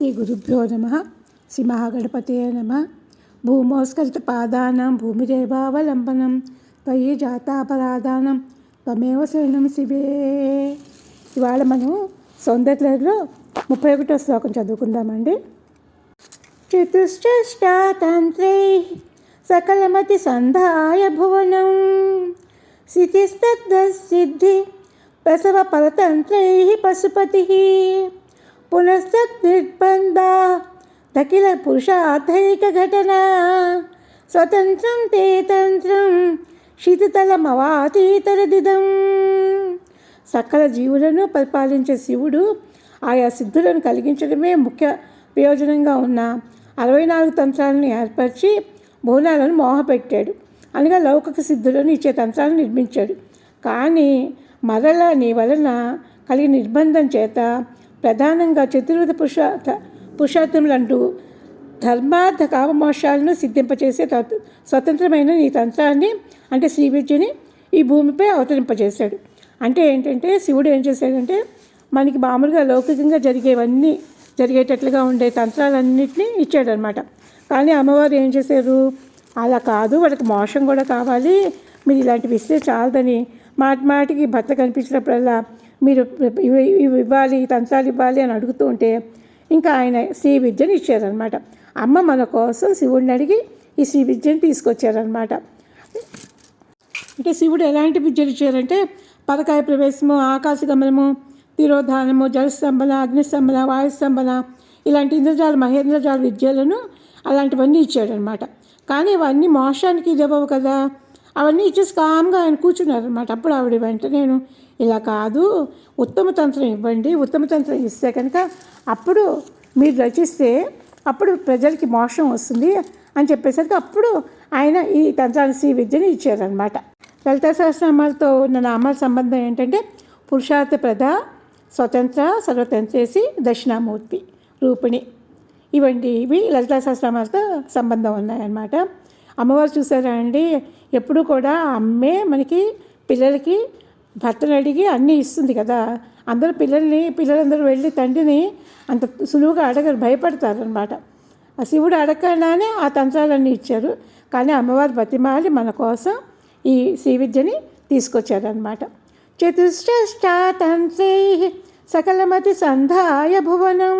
శ్రీ గురుభ్యో నమః. శ్రీ మహాగణపతయే నమః. భూమోస్కరితపాదానాం భూమిరేవావలంబనం త్వయి జాతాపరాధానం త్వమేవ శరణం శివే. ఇవాళ మనం సౌందర్యలహరిలో 31వ శ్లోకం చదువుకుందామండి. చతుశ్చష్టాతంత్రైః సకలమతి సంధాయ భువనం స్థితిస్తద్దసిద్ధి ప్రసవ పరతంత్రైః పశుపతిః పునస్తద్నిర్బంధా దఖిల పురుషార్థైక ఘటనా స్వతంత్రం తే తంత్రం శీతతలమవాతీతరదిదం. సకల జీవులను పరిపాలించే శివుడు ఆయా సిద్ధులను కలిగించడమే ముఖ్య ప్రయోజనంగా ఉన్న 64 తంత్రాలను ఏర్పరిచి భువనాలను మోహపెట్టాడు. అనగా లౌకిక సిద్ధులను ఇచ్చే తంత్రాలను నిర్మించాడు. కానీ మరలా నీ వలన కలిగిన నిర్బంధం చేత ప్రధానంగా చతుర్విధ పురుషార్థములంటూ ధర్మార్థ కామమోక్షాలను సిద్ధింపచేసే స్వతంత్రమైన నీ తంత్రాన్ని అంటే శ్రీ విద్యని ఈ భూమిపై అవతరింపజేశాడు. అంటే ఏంటంటే శివుడు ఏం చేశాడంటే మనకి మామూలుగా లౌకికంగా జరిగేటట్లుగా ఉండే తంత్రాలన్నింటినీ ఇచ్చాడనమాట. కానీ అమ్మవారు ఏం చేశారు, అలా కాదు, వాళ్ళకి మోక్షం కూడా కావాలి, మీరు ఇలాంటివి ఇస్తే చాలదని మాటికి భర్త కనిపించినప్పుడల్లా మీరు ఇవి ఇవ్వాలి, తంత్రాలు ఇవ్వాలి అని అడుగుతూ ఉంటే ఇంకా ఆయన శ్రీ విద్యను ఇచ్చారనమాట. అమ్మ మన కోసం శివుడిని అడిగి ఈ శ్రీ విద్యను తీసుకొచ్చారనమాట. అంటే శివుడు ఎలాంటి విద్యలు ఇచ్చారంటే పరకాయ ప్రవేశము, ఆకాశగమనము, తిరోధానము, జలస్తంభన, అగ్నిస్తంభన, వాయుస్తంభన ఇలాంటి ఇంద్రజాల మహేంద్రజాల విద్యలను అలాంటివన్నీ ఇచ్చాడనమాట. కానీ అవన్నీ మోక్షానికి ఇవ్వవు కదా, అవన్నీ ఇచ్చేసి కామ్గా ఆయన కూర్చున్నారనమాట. అప్పుడు ఆవిడ వెంటనే నేను ఇలా కాదు, ఉత్తమ తంత్రం ఇవ్వండి, ఉత్తమ తంత్రం ఇస్తే కనుక అప్పుడు మీరు రచిస్తే అప్పుడు ప్రజలకి మోక్షం వస్తుంది అని చెప్పేసరికి అప్పుడు ఆయన ఈ తంత్రాన్ని శ్రీ విద్యని ఇచ్చారనమాట. లలితా సహస్రనామాలతో ఉన్న నామాల సంబంధం ఏంటంటే పురుషార్థ ప్రద, స్వతంత్ర, సర్వతంత్రేసి, దక్షిణామూర్తి, రూపిణి ఇవి లలితా సహస్రనామాలతో సంబంధం ఉన్నాయన్నమాట. అమ్మవారు చూసారా అండి, ఎప్పుడు కూడా అమ్మే మనకి పిల్లలకి భర్తను అడిగి అన్నీ ఇస్తుంది కదా. పిల్లలందరూ వెళ్ళి తండ్రిని అంత సులువుగా అడగరు, భయపడతారనమాట. ఆ శివుడు అడగకుండానే ఆ తంత్రాలన్నీ ఇచ్చారు. కానీ అమ్మవారు బతిమాలి మన కోసం ఈ శ్రీ విద్యని తీసుకొచ్చారనమాట. చతుశ్చష్టాతంత్రైః సకలమతి సంధాయ భువనం.